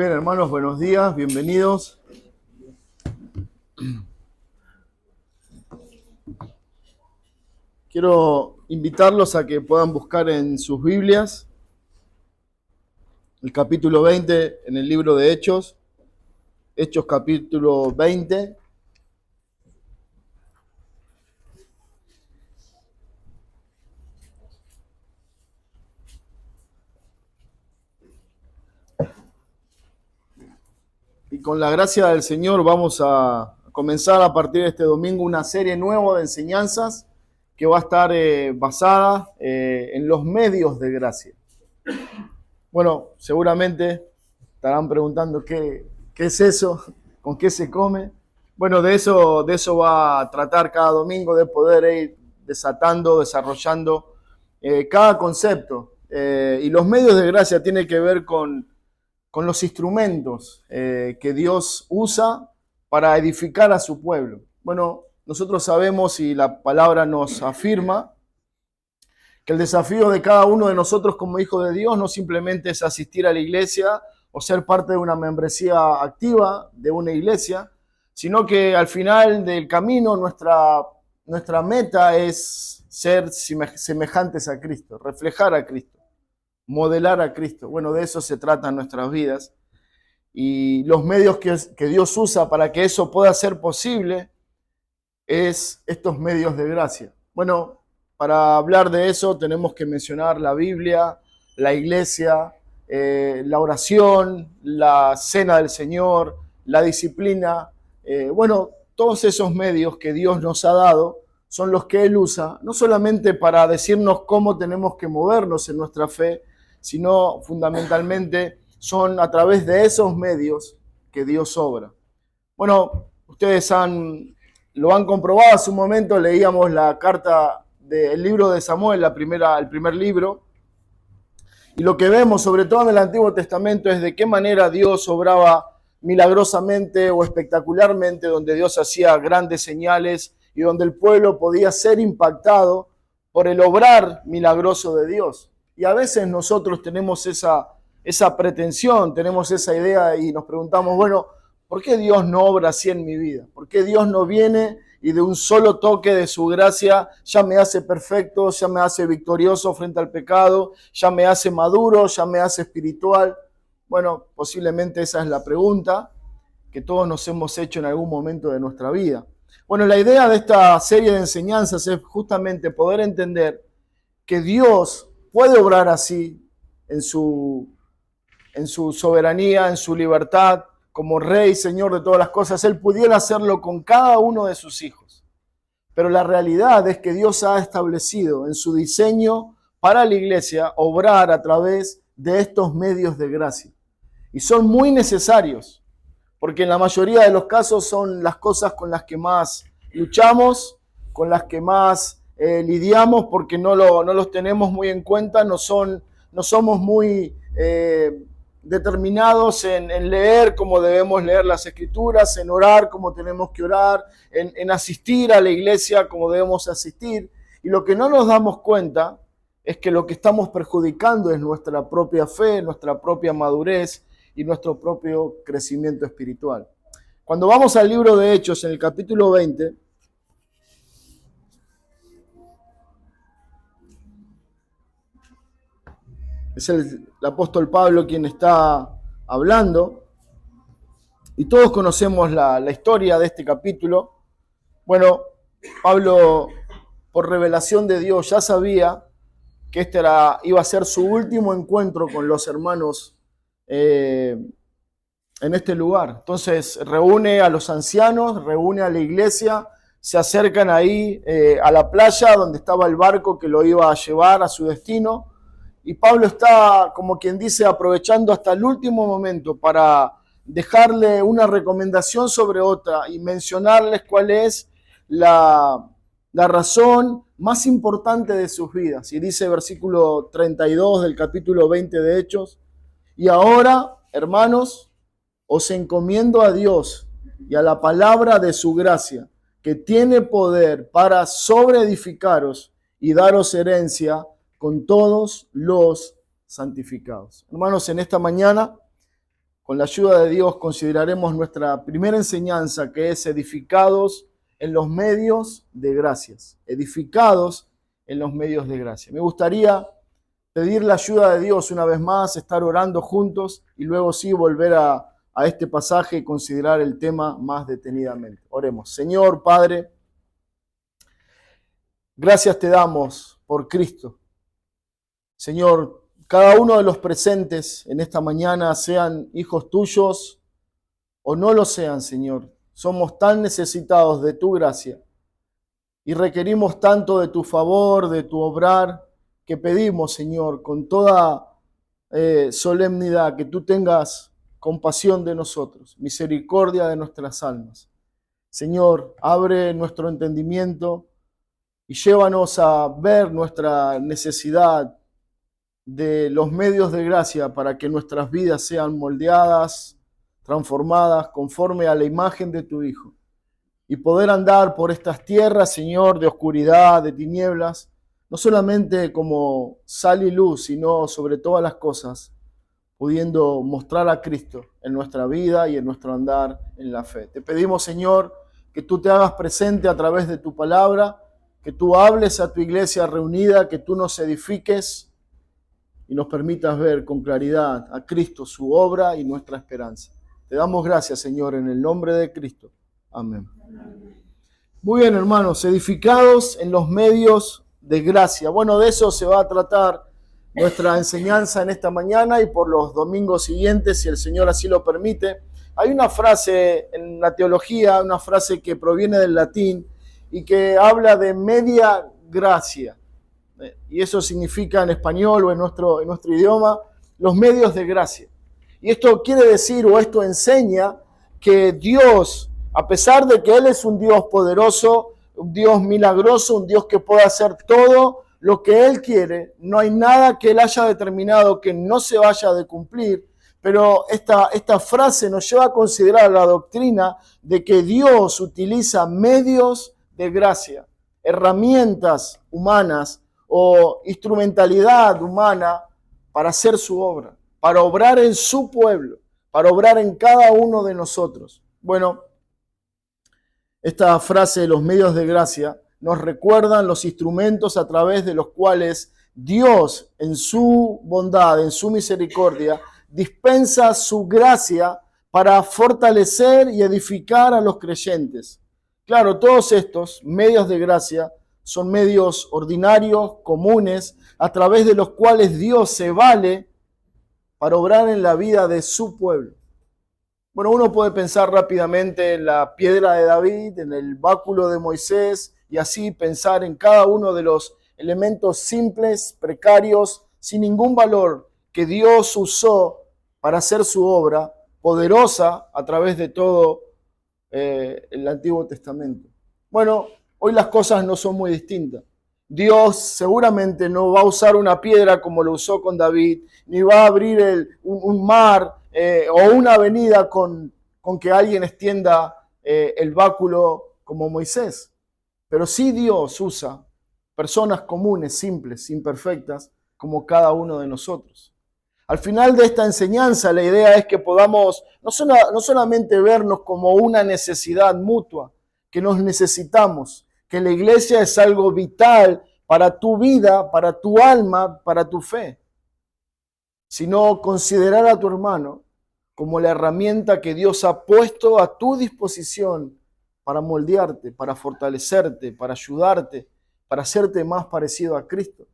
Bien, hermanos, buenos días, bienvenidos. Quiero invitarlos a que puedan buscar en sus Biblias el capítulo 20 en el libro de Hechos, Hechos capítulo 20. Y con la gracia del Señor vamos a comenzar a partir de este domingo una serie nueva de enseñanzas que va a estar basada en los medios de gracia. Bueno, seguramente estarán preguntando qué es eso, con qué se come. Bueno, de eso va a tratar cada domingo, de poder ir desatando, desarrollando cada concepto. Y los medios de gracia tienen que ver con los instrumentos que Dios usa para edificar a su pueblo. Bueno, nosotros sabemos y la palabra nos afirma que el desafío de cada uno de nosotros como hijos de Dios no simplemente es asistir a la iglesia o ser parte de una membresía activa de una iglesia, sino que al final del camino nuestra meta es ser semejantes a Cristo, reflejar a Cristo, modelar a Cristo. Bueno, de eso se tratan nuestras vidas. Y los medios que Dios usa para que eso pueda ser posible es estos medios de gracia. Bueno, para hablar de eso tenemos que mencionar la Biblia, la iglesia, la oración, la cena del Señor, la disciplina. Bueno, todos esos medios que Dios nos ha dado son los que Él usa, no solamente para decirnos cómo tenemos que movernos en nuestra fe, sino fundamentalmente son a través de esos medios que Dios obra. Bueno, ustedes lo han comprobado hace un momento, leíamos la carta del libro de Samuel, el primer libro, y lo que vemos, sobre todo en el Antiguo Testamento, es de qué manera Dios obraba milagrosamente o espectacularmente, donde Dios hacía grandes señales y donde el pueblo podía ser impactado por el obrar milagroso de Dios. Y a veces nosotros tenemos esa pretensión, tenemos esa idea y nos preguntamos, bueno, ¿por qué Dios no obra así en mi vida? ¿Por qué Dios no viene y de un solo toque de su gracia ya me hace perfecto, ya me hace victorioso frente al pecado, ya me hace maduro, ya me hace espiritual? Bueno, posiblemente esa es la pregunta que todos nos hemos hecho en algún momento de nuestra vida. Bueno, la idea de esta serie de enseñanzas es justamente poder entender que Dios puede obrar así en su soberanía, en su libertad, como Rey, Señor de todas las cosas. Él pudiera hacerlo con cada uno de sus hijos. Pero la realidad es que Dios ha establecido en su diseño para la iglesia obrar a través de estos medios de gracia. Y son muy necesarios, porque en la mayoría de los casos son las cosas con las que más luchamos, con las que más lidiamos, porque no los tenemos muy en cuenta, no somos muy determinados en leer como debemos leer las Escrituras, en orar como tenemos que orar, en asistir a la iglesia como debemos asistir. Y lo que no nos damos cuenta es que lo que estamos perjudicando es nuestra propia fe, nuestra propia madurez y nuestro propio crecimiento espiritual. Cuando vamos al libro de Hechos, en el capítulo 20, es el apóstol Pablo quien está hablando, y todos conocemos la historia de este capítulo. Bueno, Pablo, por revelación de Dios, ya sabía que iba a ser su último encuentro con los hermanos en este lugar. Entonces reúne a los ancianos, reúne a la iglesia, se acercan ahí a la playa donde estaba el barco que lo iba a llevar a su destino. Y Pablo está, como quien dice, aprovechando hasta el último momento para dejarle una recomendación sobre otra y mencionarles cuál es la razón más importante de sus vidas. Y dice versículo 32 del capítulo 20 de Hechos: y ahora, hermanos, os encomiendo a Dios y a la palabra de su gracia, que tiene poder para sobreedificaros y daros herencia con todos los santificados. Hermanos, en esta mañana, Con la ayuda de Dios consideraremos nuestra primera enseñanza, que es edificados en los medios de gracias. Edificados en los medios de gracia. Me gustaría pedir la ayuda de Dios una vez más, estar orando juntos y luego sí volver a este pasaje y considerar el tema más detenidamente. Oremos. Señor Padre, gracias te damos por Cristo. Señor, cada uno de los presentes en esta mañana, sean hijos tuyos o no lo sean, Señor, somos tan necesitados de tu gracia y requerimos tanto de tu favor, de tu obrar, que pedimos, Señor, con toda solemnidad, que tú tengas compasión de nosotros, misericordia de nuestras almas. Señor, abre nuestro entendimiento y llévanos a ver nuestra necesidad de los medios de gracia para que nuestras vidas sean moldeadas, transformadas conforme a la imagen de tu Hijo y poder andar por estas tierras, Señor, de oscuridad, de tinieblas, no solamente como sal y luz, sino sobre todas las cosas, pudiendo mostrar a Cristo en nuestra vida y en nuestro andar en la fe. Te pedimos, Señor, que tú te hagas presente a través de tu palabra, que tú hables a tu iglesia reunida, que tú nos edifiques y nos permitas ver con claridad a Cristo, su obra y nuestra esperanza. Te damos gracias, Señor, en el nombre de Cristo. Amén. Muy bien, hermanos, edificados en los medios de gracia. Bueno, de eso se va a tratar nuestra enseñanza en esta mañana y por los domingos siguientes, si el Señor así lo permite. Hay una frase en la teología, una frase que proviene del latín y que habla de media gracia. Y eso significa en español o en nuestro idioma, los medios de gracia. Y esto quiere decir, o esto enseña, que Dios, a pesar de que Él es un Dios poderoso, un Dios milagroso, un Dios que puede hacer todo lo que Él quiere, no hay nada que Él haya determinado que no se vaya a cumplir, pero esta frase nos lleva a considerar la doctrina de que Dios utiliza medios de gracia, herramientas humanas o instrumentalidad humana para hacer su obra, para obrar en su pueblo, para obrar en cada uno de nosotros. Bueno, esta frase de los medios de gracia nos recuerdan los instrumentos a través de los cuales Dios, en su bondad, en su misericordia, dispensa su gracia para fortalecer y edificar a los creyentes. Claro, todos estos medios de gracia son medios ordinarios, comunes, a través de los cuales Dios se vale para obrar en la vida de su pueblo. Bueno, uno puede pensar rápidamente en la piedra de David, en el báculo de Moisés, y así pensar en cada uno de los elementos simples, precarios, sin ningún valor, que Dios usó para hacer su obra poderosa a través de todo el Antiguo Testamento. Bueno, hoy las cosas no son muy distintas. Dios seguramente no va a usar una piedra como lo usó con David, ni va a abrir un mar o una avenida con que alguien extienda el báculo como Moisés. Pero sí Dios usa personas comunes, simples, imperfectas, como cada uno de nosotros. Al final de esta enseñanza, la idea es que podamos no solamente vernos como una necesidad mutua, que nos necesitamos, que la iglesia es algo vital para tu vida, para tu alma, para tu fe, sino considerar a tu hermano como la herramienta que Dios ha puesto a tu disposición para moldearte, para fortalecerte, para ayudarte, para hacerte más parecido a Cristo.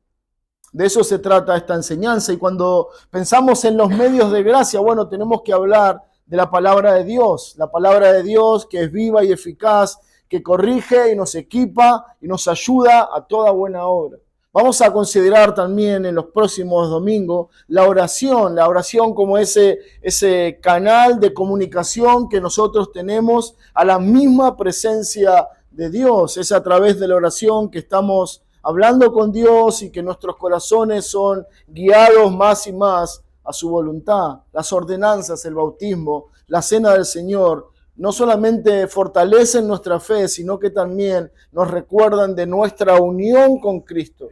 De eso se trata esta enseñanza, y cuando pensamos en los medios de gracia, bueno, tenemos que hablar de la palabra de Dios, la palabra de Dios que es viva y eficaz, que corrige y nos equipa y nos ayuda a toda buena obra. Vamos a considerar también en los próximos domingos la oración como ese canal de comunicación que nosotros tenemos a la misma presencia de Dios. Es a través de la oración que estamos hablando con Dios y que nuestros corazones son guiados más y más a su voluntad. Las ordenanzas, el bautismo, la cena del Señor, no solamente fortalecen nuestra fe, sino que también nos recuerdan de nuestra unión con Cristo,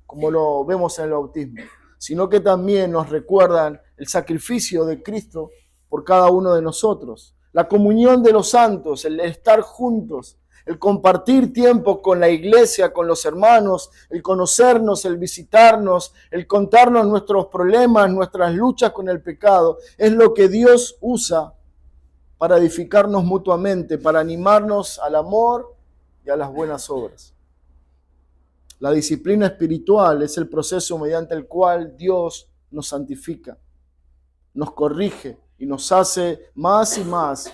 como lo vemos en el bautismo, sino que también nos recuerdan el sacrificio de Cristo por cada uno de nosotros. La comunión de los santos, el estar juntos, el compartir tiempo con la iglesia, con los hermanos, el conocernos, el visitarnos, el contarnos nuestros problemas, nuestras luchas con el pecado, es lo que Dios usa para edificarnos mutuamente, para animarnos al amor y a las buenas obras. La disciplina espiritual es el proceso mediante el cual Dios nos santifica, nos corrige y nos hace más y más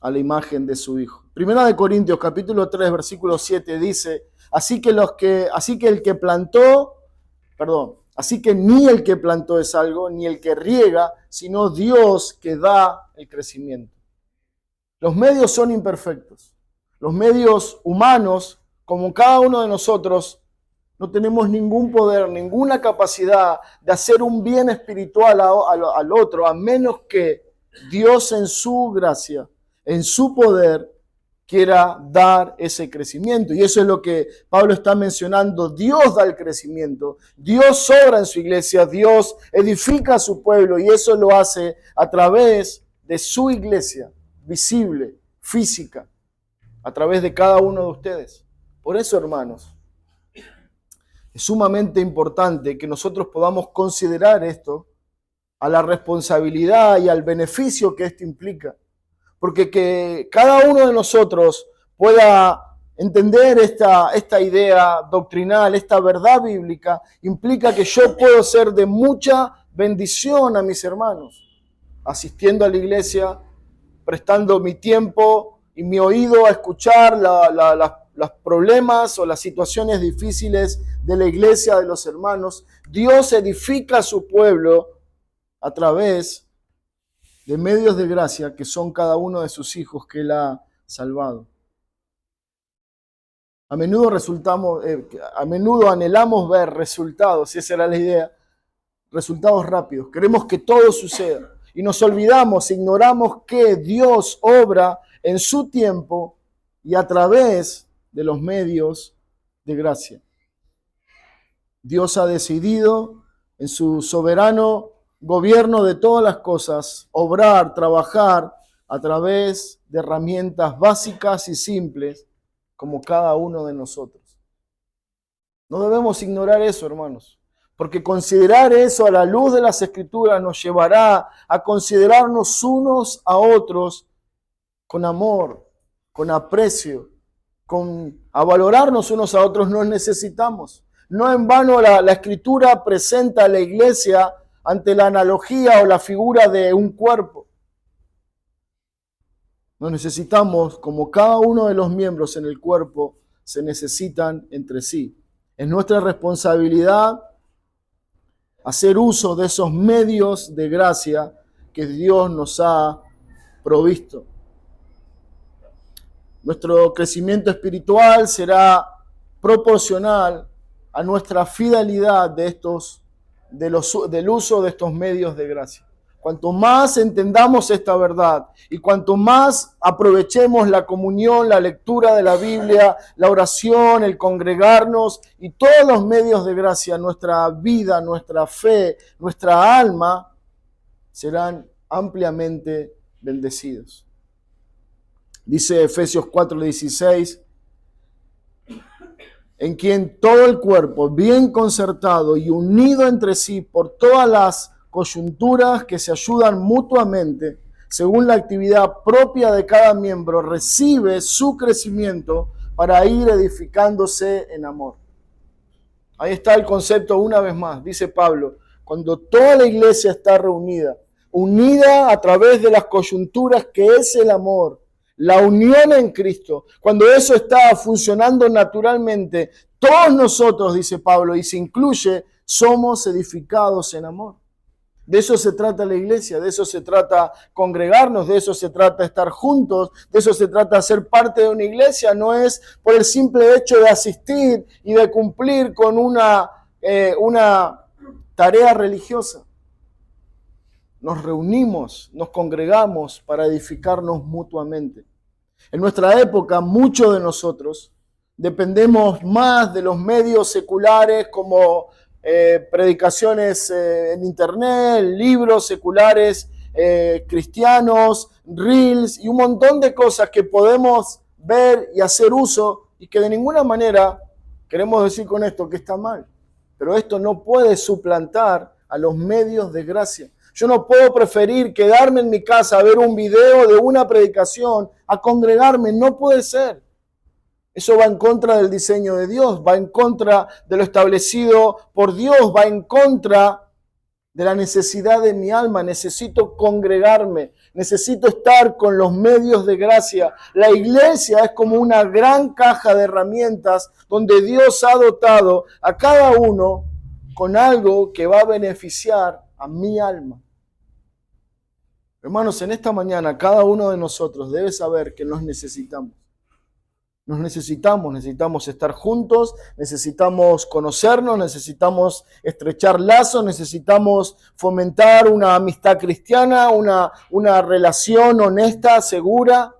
a la imagen de su Hijo. Primera de Corintios, capítulo 3, versículo 7 dice, así que ni el que plantó es algo, ni el que riega, sino Dios que da el crecimiento. Los medios son imperfectos. Los medios humanos, como cada uno de nosotros, no tenemos ningún poder, ninguna capacidad de hacer un bien espiritual al otro, a menos que Dios en su gracia, en su poder, quiera dar ese crecimiento. Y eso es lo que Pablo está mencionando. Dios da el crecimiento. Dios obra en su iglesia. Dios edifica a su pueblo. Y eso lo hace a través de su iglesia, visible, física, a través de cada uno de ustedes. Por eso, hermanos, es sumamente importante que nosotros podamos considerar esto a la responsabilidad y al beneficio que esto implica. Porque que cada uno de nosotros pueda entender esta idea doctrinal, esta verdad bíblica, implica que yo puedo ser de mucha bendición a mis hermanos, asistiendo a la iglesia, prestando mi tiempo y mi oído a escuchar los problemas o las situaciones difíciles de la iglesia, de los hermanos. Dios edifica a su pueblo a través de medios de gracia que son cada uno de sus hijos que Él ha salvado. A menudo anhelamos ver resultados, esa era la idea, resultados rápidos. Queremos que todo suceda y nos olvidamos, ignoramos que Dios obra en su tiempo y a través de los medios de gracia. Dios ha decidido en su soberano gobierno de todas las cosas, obrar, trabajar a través de herramientas básicas y simples como cada uno de nosotros. No debemos ignorar eso, hermanos, porque considerar eso a la luz de las Escrituras nos llevará a considerarnos unos a otros con amor, con aprecio, a valorarnos unos a otros. Nos necesitamos. No en vano la Escritura presenta a la iglesia ante la analogía o la figura de un cuerpo. Nos necesitamos como cada uno de los miembros en el cuerpo se necesitan entre sí. Es nuestra responsabilidad hacer uso de esos medios de gracia que Dios nos ha provisto. Nuestro crecimiento espiritual será proporcional a nuestra fidelidad del uso de estos medios de gracia. Cuanto más entendamos esta verdad y cuanto más aprovechemos la comunión, la lectura de la Biblia, la oración, el congregarnos y todos los medios de gracia, nuestra vida, nuestra fe, nuestra alma serán ampliamente bendecidos. Dice Efesios 4:16, en quien todo el cuerpo, bien concertado y unido entre sí por todas las coyunturas que se ayudan mutuamente, según la actividad propia de cada miembro, recibe su crecimiento para ir edificándose en amor. Ahí está el concepto una vez más, dice Pablo, cuando toda la iglesia está reunida, unida a través de las coyunturas que es el amor, la unión en Cristo, cuando eso está funcionando naturalmente, todos nosotros, dice Pablo, y se incluye, somos edificados en amor. De eso se trata la iglesia, de eso se trata congregarnos, de eso se trata estar juntos, de eso se trata ser parte de una iglesia. No es por el simple hecho de asistir y de cumplir con una tarea religiosa. Nos reunimos, nos congregamos para edificarnos mutuamente. En nuestra época, muchos de nosotros dependemos más de los medios seculares como predicaciones en internet, libros seculares cristianos, reels y un montón de cosas que podemos ver y hacer uso y que de ninguna manera queremos decir con esto que está mal. Pero esto no puede suplantar a los medios de gracia. Yo no puedo preferir quedarme en mi casa a ver un video de una predicación a congregarme. No puede ser. Eso va en contra del diseño de Dios, va en contra de lo establecido por Dios, va en contra de la necesidad de mi alma. Necesito congregarme, necesito estar con los medios de gracia. La iglesia es como una gran caja de herramientas donde Dios ha dotado a cada uno con algo que va a beneficiar a mi alma. Hermanos, en esta mañana cada uno de nosotros debe saber que nos necesitamos. Nos necesitamos estar juntos, necesitamos conocernos, necesitamos estrechar lazos, necesitamos fomentar una amistad cristiana, una relación honesta, segura,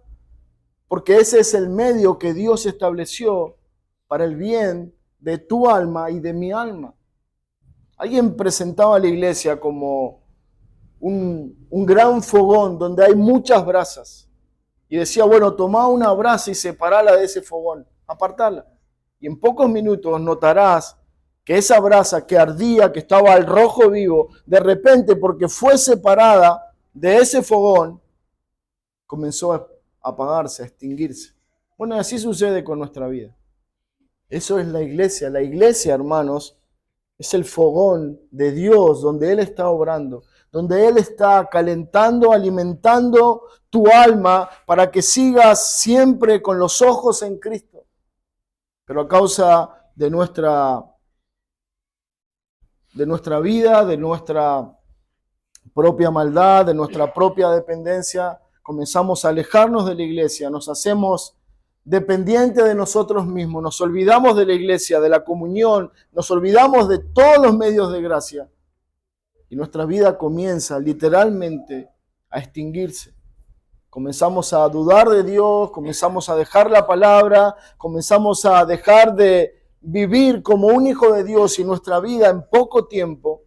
porque ese es el medio que Dios estableció para el bien de tu alma y de mi alma. Alguien presentaba a la iglesia como un gran fogón donde hay muchas brasas. Y decía, bueno, tomá una brasa y separala de ese fogón, apartarla. Y en pocos minutos notarás que esa brasa que ardía, que estaba al rojo vivo, de repente, porque fue separada de ese fogón, comenzó a apagarse, a extinguirse. Bueno, así sucede con nuestra vida. Eso es la iglesia. La iglesia, hermanos, es el fogón de Dios donde Él está obrando, donde Él está calentando, alimentando tu alma para que sigas siempre con los ojos en Cristo. Pero a causa de nuestra vida, de nuestra propia maldad, de nuestra propia dependencia, comenzamos a alejarnos de la iglesia, nos hacemos dependientes de nosotros mismos, nos olvidamos de la iglesia, de la comunión, nos olvidamos de todos los medios de gracia. Y nuestra vida comienza literalmente a extinguirse. Comenzamos a dudar de Dios, comenzamos a dejar la palabra, comenzamos a dejar de vivir como un hijo de Dios y nuestra vida en poco tiempo,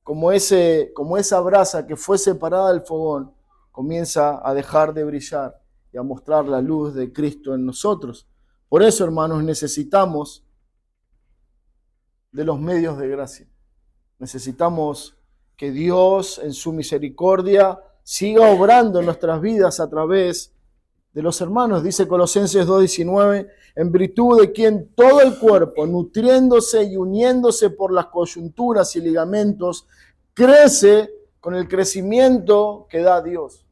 como esa brasa que fue separada del fogón, comienza a dejar de brillar y a mostrar la luz de Cristo en nosotros. Por eso, hermanos, necesitamos de los medios de gracia. Necesitamos que Dios en su misericordia siga obrando en nuestras vidas a través de los hermanos. Dice Colosenses 2:19, en virtud de quien todo el cuerpo, nutriéndose y uniéndose por las coyunturas y ligamentos, crece con el crecimiento que da Dios.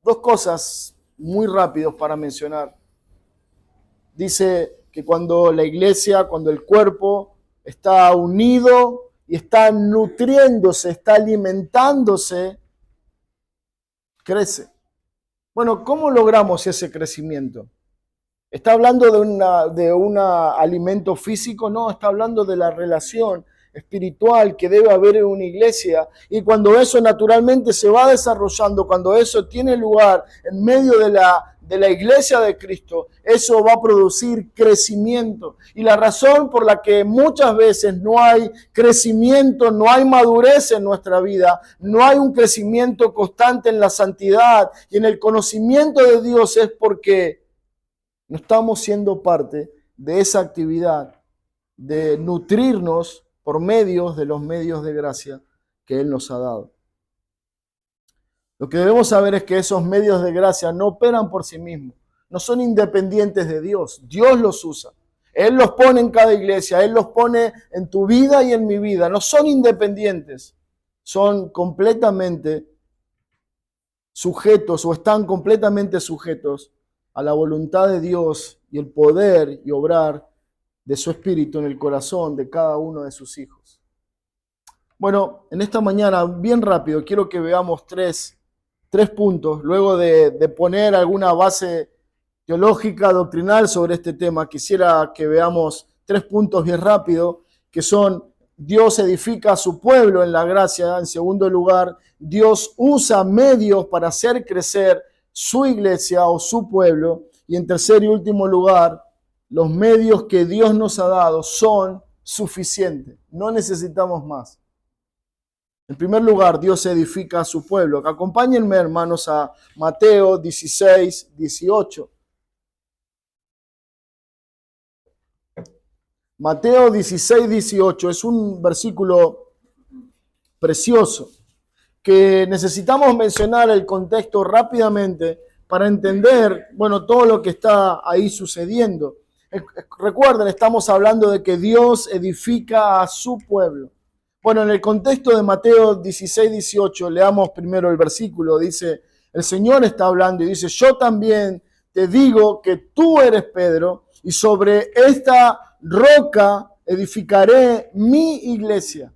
Dos cosas muy rápidos para mencionar. Dice que cuando la iglesia, cuando el cuerpo está unido y está nutriéndose, está alimentándose, crece. Bueno, ¿cómo logramos ese crecimiento? ¿Está hablando de un alimento físico? No, está hablando de la relación espiritual que debe haber en una iglesia. Y cuando eso naturalmente se va desarrollando, cuando eso tiene lugar en medio de la iglesia de Cristo, eso va a producir crecimiento. Y la razón por la que muchas veces no hay crecimiento, no hay madurez en nuestra vida, no hay un crecimiento constante en la santidad y en el conocimiento de Dios es porque no estamos siendo parte de esa actividad de nutrirnos por medios de los medios de gracia que Él nos ha dado. Lo que debemos saber es que esos medios de gracia no operan por sí mismos, no son independientes de Dios. Dios los usa. Él los pone en cada iglesia, Él los pone en tu vida y en mi vida. No son independientes, son completamente sujetos o están completamente sujetos a la voluntad de Dios y el poder y obrar de su Espíritu en el corazón de cada uno de sus hijos. Bueno, en esta mañana, bien rápido, quiero que veamos tres puntos. Luego de poner alguna base teológica, doctrinal sobre este tema, quisiera que veamos 3 puntos bien rápido, que son: Dios edifica a su pueblo en la gracia. En segundo lugar, Dios usa medios para hacer crecer su iglesia o su pueblo. Y en tercer y último lugar, los medios que Dios nos ha dado son suficientes. No necesitamos más. En primer lugar, Dios edifica a su pueblo. Acompáñenme, hermanos, a Mateo 16, 18. Mateo 16, 18 es un versículo precioso que necesitamos mencionar el contexto rápidamente para entender, bueno, todo lo que está ahí sucediendo. Recuerden, estamos hablando de que Dios edifica a su pueblo. Bueno, en el contexto de Mateo 16, 18, leamos primero el versículo. Dice, el Señor está hablando y dice, yo también te digo que tú eres Pedro y sobre esta roca edificaré mi iglesia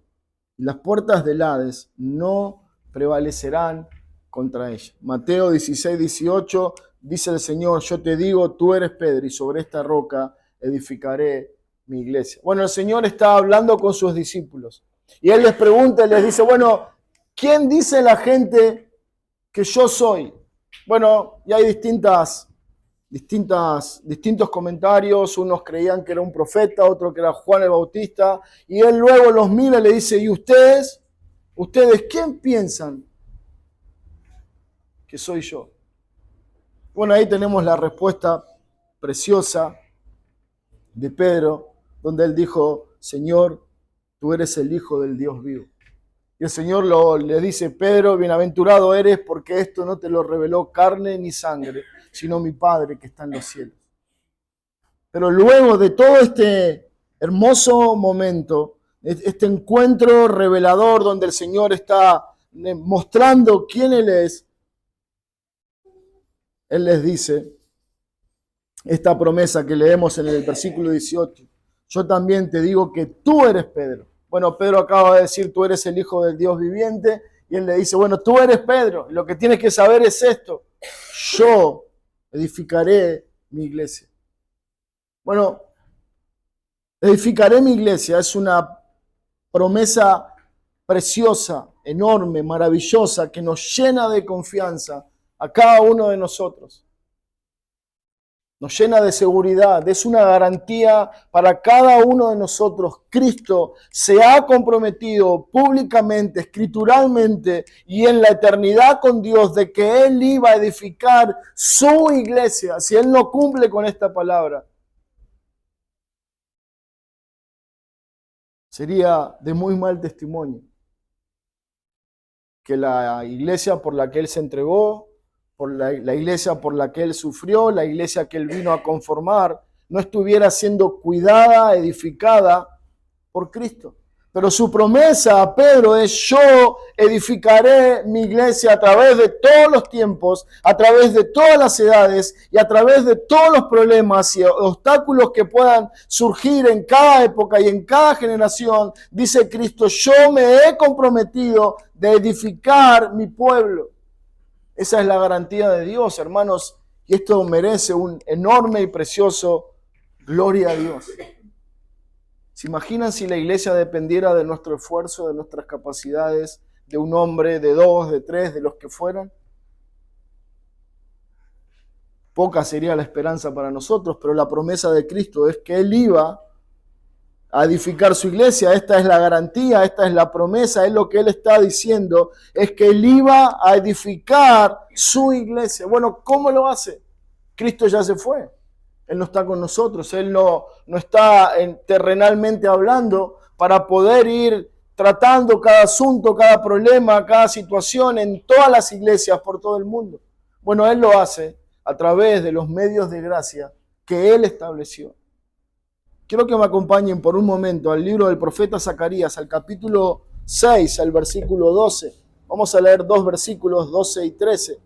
y las puertas del Hades no prevalecerán contra ella. Mateo 16, 18 dice el Señor, yo te digo, tú eres Pedro y sobre esta roca edificaré mi iglesia. Bueno, el Señor está hablando con sus discípulos y Él les pregunta y les dice, bueno, ¿quién dice la gente que yo soy? Bueno, y hay distintos comentarios. Unos creían que era un profeta, otros que era Juan el Bautista. Y Él luego los mira y le dice, ¿y ustedes quién piensan que soy yo? Bueno, ahí tenemos la respuesta preciosa de Pedro, donde él dijo, Señor, tú eres el Hijo del Dios vivo. Y el Señor le dice, Pedro, bienaventurado eres porque esto no te lo reveló carne ni sangre, sino mi Padre que está en los cielos. Pero luego de todo este hermoso momento, este encuentro revelador donde el Señor está mostrando quién Él es, Él les dice esta promesa que leemos en el versículo 18. Yo también te digo que tú eres Pedro. Bueno, Pedro acaba de decir, tú eres el Hijo del Dios viviente. Y Él le dice, bueno, tú eres Pedro. Lo que tienes que saber es esto. Yo edificaré mi iglesia. Bueno, edificaré mi iglesia es una promesa preciosa, enorme, maravillosa, que nos llena de confianza a cada uno de nosotros. Nos llena de seguridad, es una garantía para cada uno de nosotros. Cristo se ha comprometido públicamente, escrituralmente y en la eternidad con Dios de que Él iba a edificar su iglesia. Si Él no cumple con esta palabra, sería de muy mal testimonio que la iglesia por la que Él se entregó, por la iglesia por la que Él sufrió, la iglesia que Él vino a conformar, no estuviera siendo cuidada, edificada por Cristo. Pero su promesa a Pedro es, yo edificaré mi iglesia a través de todos los tiempos, a través de todas las edades y a través de todos los problemas y obstáculos que puedan surgir en cada época y en cada generación. Dice Cristo, yo me he comprometido de edificar mi pueblo. Esa es la garantía de Dios, hermanos, y esto merece un enorme y precioso gloria a Dios. ¿Se imaginan si la iglesia dependiera de nuestro esfuerzo, de nuestras capacidades, de un hombre, de dos, de tres, de los que fueran? Poca sería la esperanza para nosotros, pero la promesa de Cristo es que Él iba a edificar su iglesia. Esta es la garantía, esta es la promesa, es lo que Él está diciendo, es que Él iba a edificar su iglesia. Bueno, ¿cómo lo hace? Cristo ya se fue. Él no está con nosotros, Él no está terrenalmente hablando para poder ir tratando cada asunto, cada problema, cada situación en todas las iglesias por todo el mundo. Bueno, Él lo hace a través de los medios de gracia que Él estableció. Quiero que me acompañen por un momento al libro del profeta Zacarías, al capítulo 6, al versículo 12. Vamos a leer dos versículos, 12 y 13.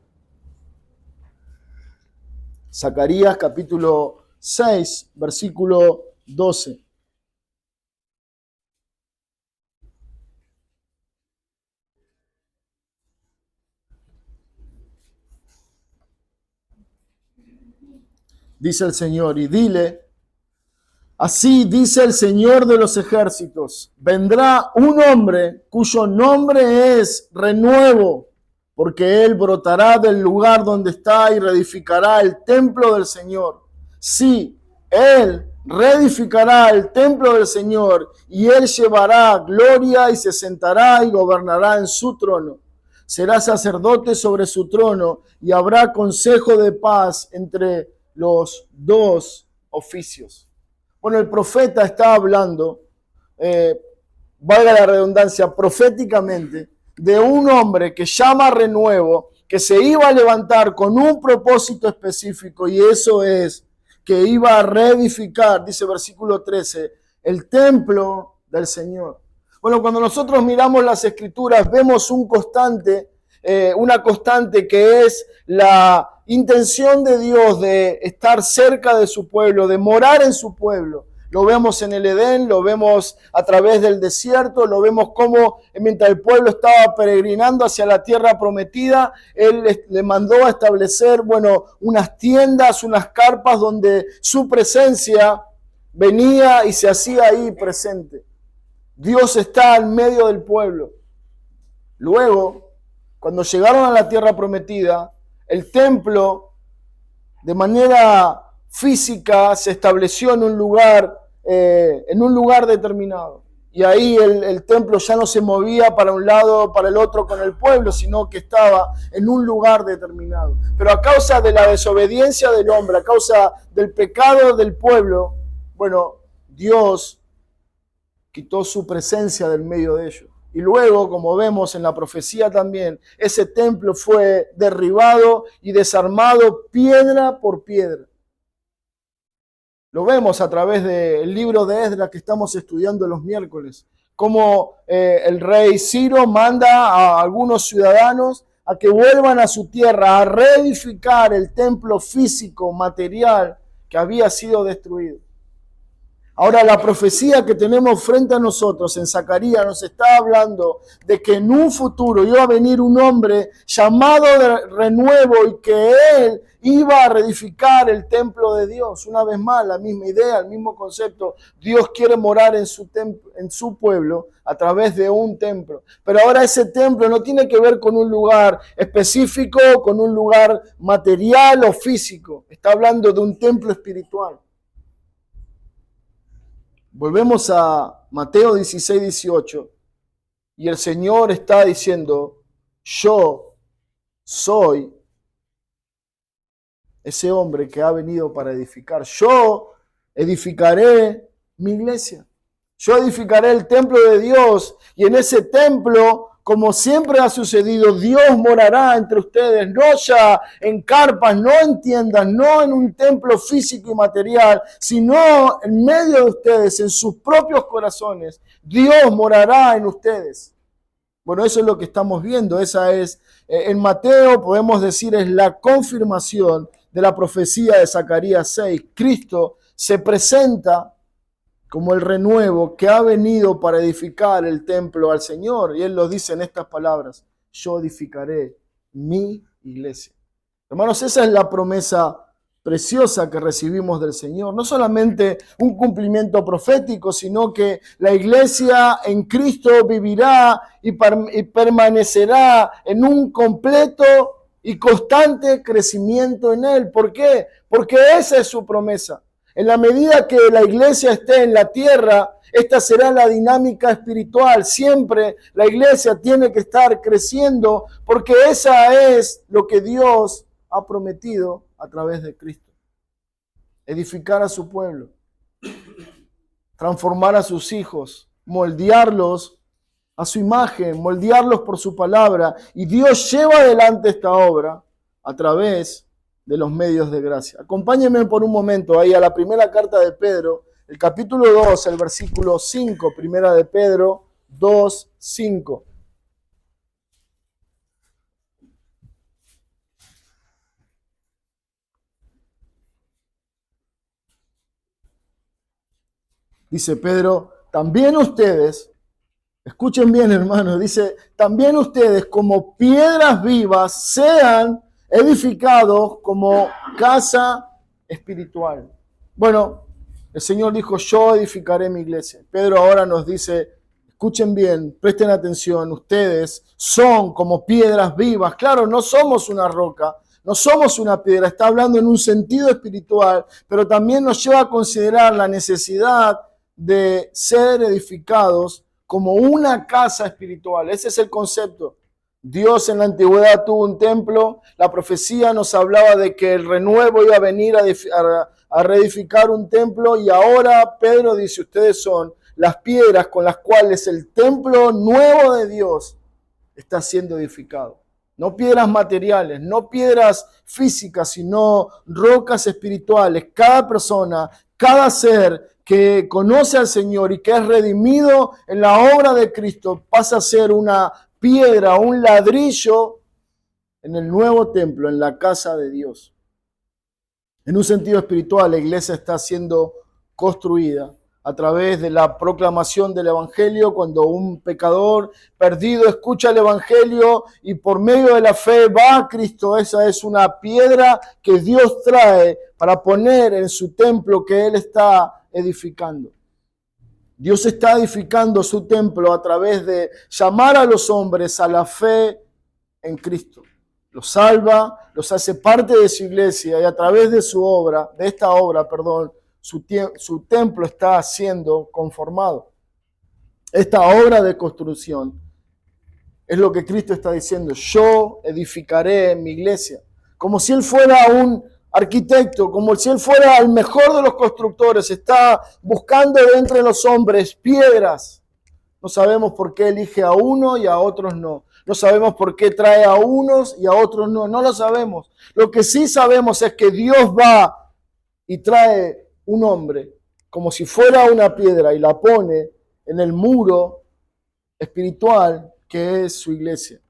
Zacarías capítulo 6, versículo 12. Dice el Señor, y dile, así dice el Señor de los ejércitos, vendrá un hombre cuyo nombre es Renuevo, porque él brotará del lugar donde está y reedificará el templo del Señor. Sí, Él reedificará el templo del Señor y Él llevará gloria y se sentará y gobernará en su trono. Será sacerdote sobre su trono y habrá consejo de paz entre los dos oficios. Bueno, el profeta está hablando, valga la redundancia, proféticamente, de un hombre que llama renuevo, que se iba a levantar con un propósito específico, y eso es que iba a reedificar, dice versículo 13, el templo del Señor. Bueno, cuando nosotros miramos las Escrituras, vemos una constante que es la intención de Dios de estar cerca de su pueblo, de morar en su pueblo. Lo vemos en el Edén, lo vemos a través del desierto, lo vemos como mientras el pueblo estaba peregrinando hacia la tierra prometida, Él le mandó a establecer, unas tiendas, unas carpas donde su presencia venía y se hacía ahí presente. Dios está en medio del pueblo. Luego, cuando llegaron a la tierra prometida, el templo de manera física se estableció en un lugar determinado. Y ahí el templo ya no se movía para un lado o para el otro con el pueblo, sino que estaba en un lugar determinado. Pero a causa de la desobediencia del hombre, a causa del pecado del pueblo, Dios quitó su presencia del medio de ellos. Y luego, como vemos en la profecía también, ese templo fue derribado y desarmado piedra por piedra. Lo vemos a través del libro de Esdras que estamos estudiando los miércoles, cómo el rey Ciro manda a algunos ciudadanos a que vuelvan a su tierra, a reedificar el templo físico, material, que había sido destruido. Ahora, la profecía que tenemos frente a nosotros en Zacarías nos está hablando de que en un futuro iba a venir un hombre llamado de renuevo y que él iba a reedificar el templo de Dios. Una vez más, la misma idea, el mismo concepto. Dios quiere morar en su pueblo a través de un templo. Pero ahora ese templo no tiene que ver con un lugar específico, con un lugar material o físico. Está hablando de un templo espiritual. Volvemos a Mateo 16, 18 y el Señor está diciendo, yo soy ese hombre que ha venido para edificar. Yo edificaré mi iglesia. Yo edificaré el templo de Dios y en ese templo, como siempre ha sucedido, Dios morará entre ustedes, no ya en carpas, no en tiendas, no en un templo físico y material, sino en medio de ustedes, en sus propios corazones. Dios morará en ustedes. Bueno, eso es lo que estamos viendo. Esa es, en Mateo podemos decir, es la confirmación de la profecía de Zacarías 6. Cristo se presenta como el renuevo que ha venido para edificar el templo al Señor. Y Él lo dice en estas palabras, yo edificaré mi iglesia. Hermanos, esa es la promesa preciosa que recibimos del Señor. No solamente un cumplimiento profético, sino que la iglesia en Cristo vivirá y permanecerá en un completo y constante crecimiento en Él. ¿Por qué? Porque esa es su promesa. En la medida que la iglesia esté en la tierra, esta será la dinámica espiritual. Siempre la iglesia tiene que estar creciendo porque esa es lo que Dios ha prometido a través de Cristo. Edificar a su pueblo, transformar a sus hijos, moldearlos a su imagen, moldearlos por su palabra. Y Dios lleva adelante esta obra a través de los medios de gracia. Acompáñenme por un momento ahí a la primera carta de Pedro, el capítulo 2, el versículo 5, primera de Pedro 2, 5. Dice Pedro, también ustedes, escuchen bien hermanos, dice, también ustedes como piedras vivas sean edificados como casa espiritual. Bueno, el Señor dijo, yo edificaré mi iglesia. Pedro ahora nos dice, escuchen bien, presten atención, ustedes son como piedras vivas. Claro, no somos una roca, No somos una piedra, está hablando en un sentido espiritual, pero también nos lleva a considerar la necesidad de ser edificados como una casa espiritual. Ese es el concepto. Dios en la antigüedad tuvo un templo, la profecía nos hablaba de que el renuevo iba a venir a reedificar un templo, y ahora Pedro dice, ustedes son las piedras con las cuales el templo nuevo de Dios está siendo edificado. No piedras materiales, no piedras físicas, sino rocas espirituales. Cada persona, cada ser que conoce al Señor y que es redimido en la obra de Cristo pasa a ser una piedra, un ladrillo en el nuevo templo, en la casa de Dios. En un sentido espiritual, la iglesia está siendo construida a través de la proclamación del Evangelio. Cuando un pecador perdido escucha el Evangelio y por medio de la fe va a Cristo, esa es una piedra que Dios trae para poner en su templo que Él está edificando. Dios está edificando su templo a través de llamar a los hombres a la fe en Cristo. Los salva, los hace parte de su iglesia, y a través de su obra, de esta obra, su templo está siendo conformado. Esta obra de construcción es lo que Cristo está diciendo. Yo edificaré mi iglesia. Como si Él fuera un arquitecto, como si Él fuera el mejor de los constructores. Está buscando de entre los hombres piedras. No sabemos por qué elige a uno y a otros no. No sabemos por qué trae a unos y a otros no. No lo sabemos. Lo que sí sabemos es que Dios va y trae un hombre como si fuera una piedra y la pone en el muro espiritual que es su iglesia.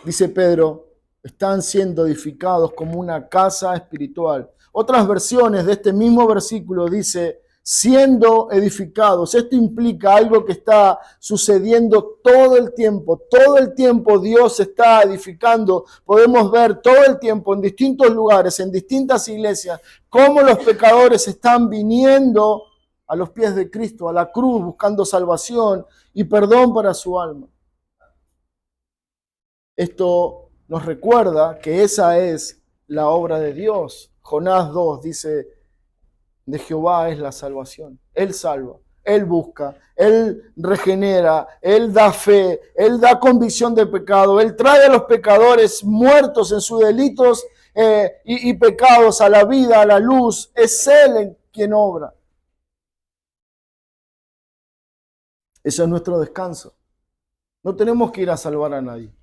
Dice Pedro, están siendo edificados como una casa espiritual. Otras versiones de este mismo versículo dice, siendo edificados. Esto implica algo que está sucediendo todo el tiempo. Todo el tiempo Dios está edificando. Podemos ver todo el tiempo en distintos lugares, en distintas iglesias, cómo los pecadores están viniendo a los pies de Cristo, a la cruz, buscando salvación y perdón para su alma. Esto nos recuerda que esa es la obra de Dios. Jonás 2 dice, de Jehová es la salvación. Él salva, Él busca, Él regenera, Él da fe, Él da convicción de pecado, Él trae a los pecadores muertos en sus delitos y pecados a la vida, a la luz. Es Él quien obra. Ese es nuestro descanso. No tenemos que ir a salvar a nadie.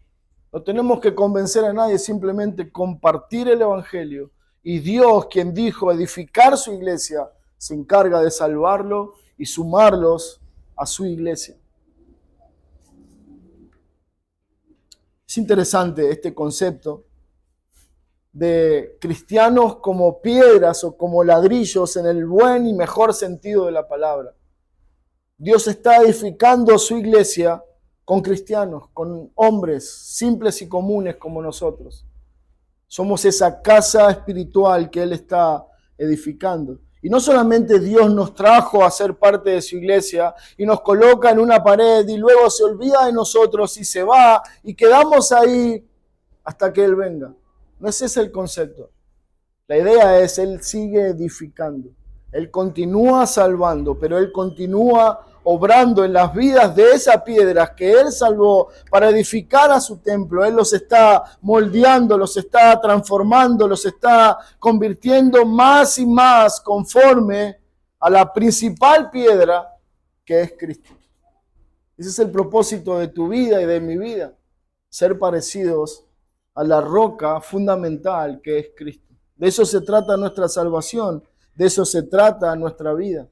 No tenemos que convencer a nadie, simplemente compartir el Evangelio. Y Dios, quien dijo edificar su iglesia, se encarga de salvarlo y sumarlos a su iglesia. Es interesante este concepto de cristianos como piedras o como ladrillos en el buen y mejor sentido de la palabra. Dios está edificando su iglesia con cristianos, con hombres simples y comunes como nosotros. Somos esa casa espiritual que Él está edificando. Y no solamente Dios nos trajo a ser parte de su iglesia y nos coloca en una pared y luego se olvida de nosotros y se va y quedamos ahí hasta que Él venga. No es ese el concepto. La idea es, Él sigue edificando. Él continúa salvando, pero Él continúa obrando en las vidas de esas piedras que Él salvó para edificar a su templo. Él los está moldeando, los está transformando, los está convirtiendo más y más conforme a la principal piedra que es Cristo. Ese es el propósito de tu vida y de mi vida, ser parecidos a la roca fundamental que es Cristo. De eso se trata nuestra salvación, de eso se trata nuestra vida.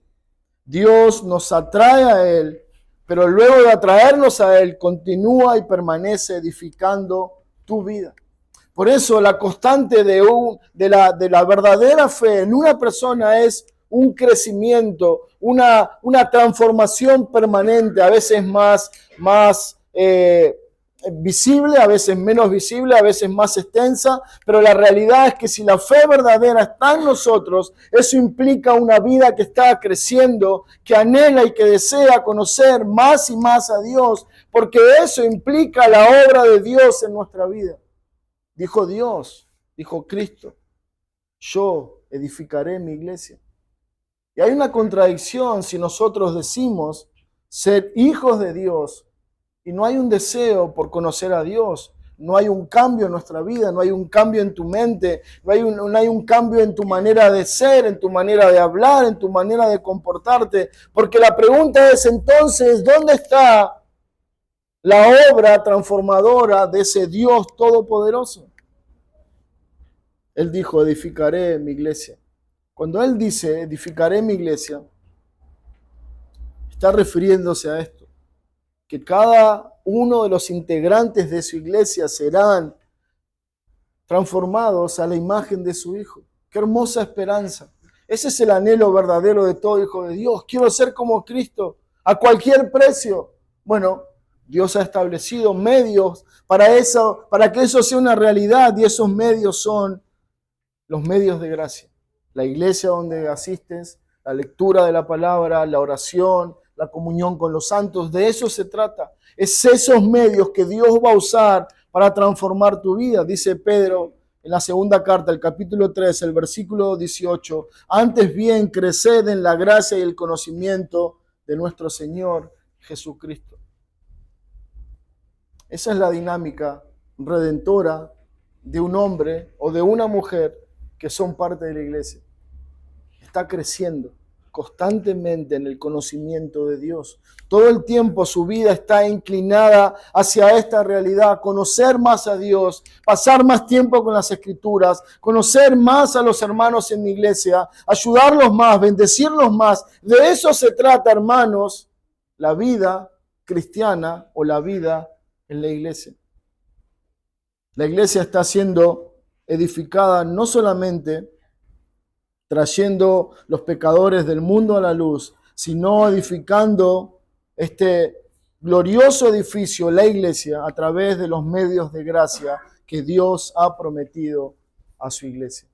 Dios nos atrae a Él, pero luego de atraernos a Él, continúa y permanece edificando tu vida. Por eso la constante de la verdadera fe en una persona es un crecimiento, una transformación permanente, a veces más visible, a veces menos visible, a veces más extensa, pero la realidad es que si la fe verdadera está en nosotros, eso implica una vida que está creciendo, que anhela y que desea conocer más y más a Dios, porque eso implica la obra de Dios en nuestra vida. Dijo Dios, Dijo Cristo, yo edificaré mi iglesia. Y hay una contradicción si nosotros decimos ser hijos de Dios y no hay un deseo por conocer a Dios, no hay un cambio en nuestra vida, no hay un cambio en tu mente, no hay un cambio en tu manera de ser, en tu manera de hablar, en tu manera de comportarte. Porque la pregunta es entonces, ¿dónde está la obra transformadora de ese Dios todopoderoso? Él dijo, edificaré mi iglesia. Cuando Él dice, edificaré mi iglesia, está refiriéndose a esto, que cada uno de los integrantes de su iglesia serán transformados a la imagen de su Hijo. ¡Qué hermosa esperanza! Ese es el anhelo verdadero de todo hijo de Dios. Quiero ser como Cristo a cualquier precio. Bueno, Dios ha establecido medios para eso, para que eso sea una realidad, y esos medios son los medios de gracia. La iglesia donde asistes, la lectura de la palabra, la oración, la comunión con los santos, de eso se trata. Es esos medios que Dios va a usar para transformar tu vida. Dice Pedro en la segunda carta, el capítulo 3, el versículo 18, antes bien creced en la gracia y el conocimiento de nuestro Señor Jesucristo. Esa es la dinámica redentora de un hombre o de una mujer que son parte de la iglesia. Está creciendo constantemente en el conocimiento de Dios. Todo el tiempo su vida está inclinada hacia esta realidad, conocer más a Dios, pasar más tiempo con las Escrituras, conocer más a los hermanos en mi iglesia, ayudarlos más, bendecirlos más. De eso se trata, hermanos, la vida cristiana o la vida en la iglesia. La iglesia está siendo edificada no solamente trayendo los pecadores del mundo a la luz, sino edificando este glorioso edificio, la iglesia, a través de los medios de gracia que Dios ha prometido a su iglesia.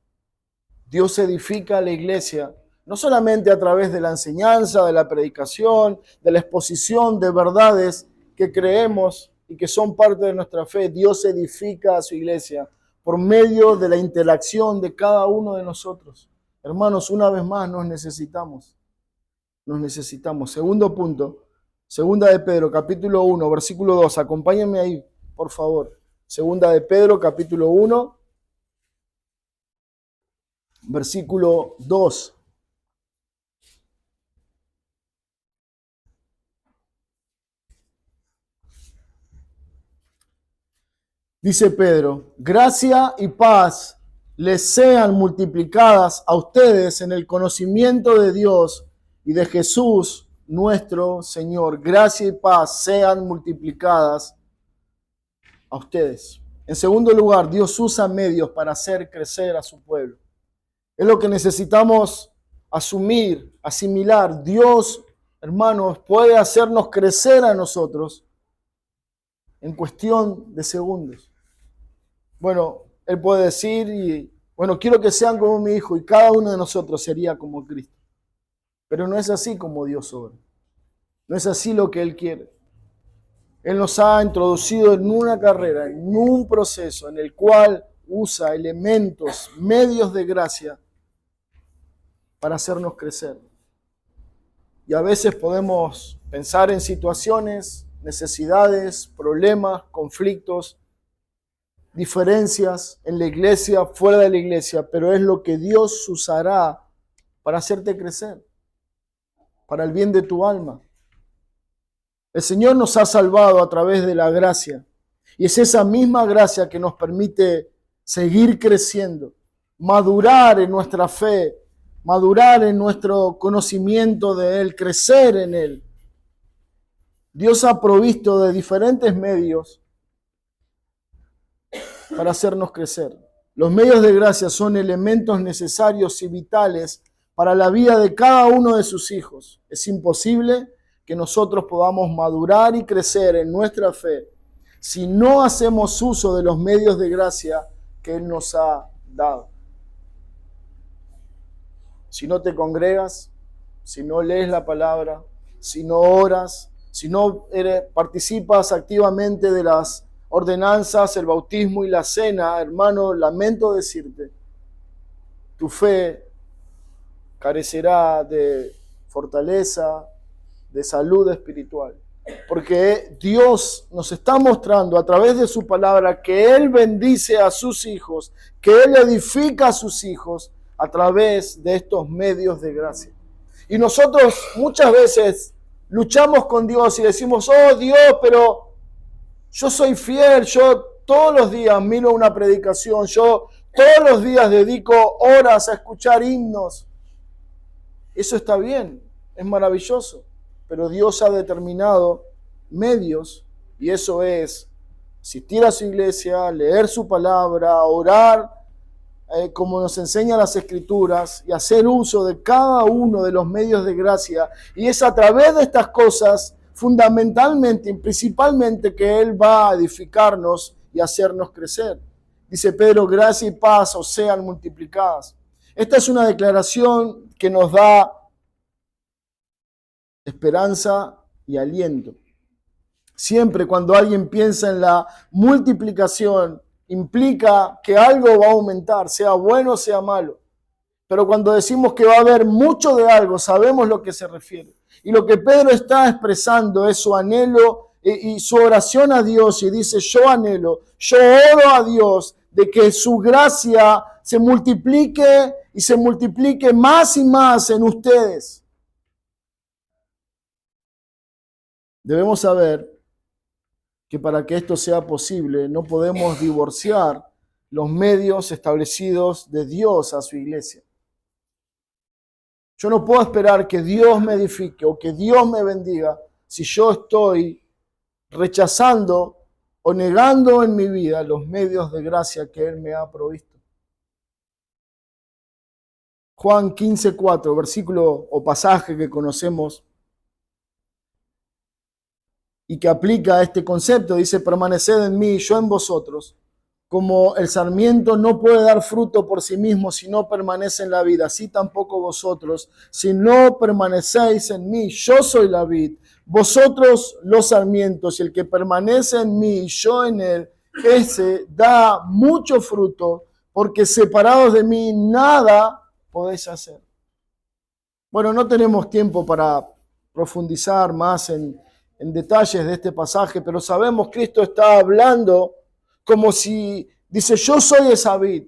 Dios edifica la iglesia no solamente a través de la enseñanza, de la predicación, de la exposición de verdades que creemos y que son parte de nuestra fe. Dios edifica a su iglesia por medio de la interacción de cada uno de nosotros. Hermanos, una vez más nos necesitamos. Nos necesitamos. Segundo punto, segunda de Pedro, capítulo 1, versículo 2. Acompáñenme ahí, por favor. Segunda de Pedro, capítulo 1, versículo 2. Dice Pedro, gracia y paz les sean multiplicadas a ustedes en el conocimiento de Dios y de Jesús nuestro Señor. Gracia y paz sean multiplicadas a ustedes. En segundo lugar, Dios usa medios para hacer crecer a su pueblo. Es lo que necesitamos asumir, asimilar. Dios, hermanos, puede hacernos crecer a nosotros en cuestión de segundos. Bueno, Él puede decir, quiero que sean como mi hijo, y cada uno de nosotros sería como Cristo. Pero no es así como Dios obra. No es así lo que Él quiere. Él nos ha introducido en una carrera, en un proceso en el cual usa elementos, medios de gracia para hacernos crecer. Y a veces podemos pensar en situaciones, necesidades, problemas, conflictos, diferencias en la iglesia, fuera de la iglesia, pero es lo que Dios usará para hacerte crecer, para el bien de tu alma. El Señor nos ha salvado a través de la gracia, y es esa misma gracia que nos permite seguir creciendo, madurar en nuestra fe, madurar en nuestro conocimiento de Él, crecer en Él. Dios ha provisto de diferentes medios para hacernos crecer. Los medios de gracia son elementos necesarios y vitales para la vida de cada uno de sus hijos. Es imposible que nosotros podamos madurar y crecer en nuestra fe si no hacemos uso de los medios de gracia que Él nos ha dado. Si no te congregas, si no lees la palabra, si no oras, si no participas activamente de las ordenanzas, el bautismo y la cena, hermano, lamento decirte, tu fe carecerá de fortaleza, de salud espiritual. Porque Dios nos está mostrando a través de su palabra que Él bendice a sus hijos, que Él edifica a sus hijos a través de estos medios de gracia. Y nosotros muchas veces luchamos con Dios y decimos, oh Dios, pero yo soy fiel, yo todos los días miro una predicación, yo todos los días dedico horas a escuchar himnos. Eso está bien, es maravilloso, pero Dios ha determinado medios y eso es asistir a su iglesia, leer su palabra, orar como nos enseñan las Escrituras y hacer uso de cada uno de los medios de gracia. Y es a través de estas cosas, fundamentalmente y principalmente, que Él va a edificarnos y hacernos crecer. Dice Pedro, gracia y paz os sean multiplicadas. Esta es una declaración que nos da esperanza y aliento. Siempre cuando alguien piensa en la multiplicación, implica que algo va a aumentar, sea bueno o sea malo. Pero cuando decimos que va a haber mucho de algo, sabemos lo que se refiere. Y lo que Pedro está expresando es su anhelo y su oración a Dios. Y dice, yo anhelo, yo oro a Dios de que su gracia se multiplique y se multiplique más y más en ustedes. Debemos saber que para que esto sea posible no podemos divorciar los medios establecidos de Dios a su iglesia. Yo no puedo esperar que Dios me edifique o que Dios me bendiga si yo estoy rechazando o negando en mi vida los medios de gracia que Él me ha provisto. Juan 15:4, versículo o pasaje que conocemos y que aplica a este concepto, dice, permaneced en mí, yo en vosotros. Como el sarmiento no puede dar fruto por sí mismo si no permanece en la vid, así tampoco vosotros, si no permanecéis en mí. Yo soy la vid, vosotros los sarmientos, y el que permanece en mí y yo en él, ese da mucho fruto, porque separados de mí nada podéis hacer. Bueno, no tenemos tiempo para profundizar más en detalles de este pasaje, pero sabemos que Cristo está hablando como si dice, yo soy esa vid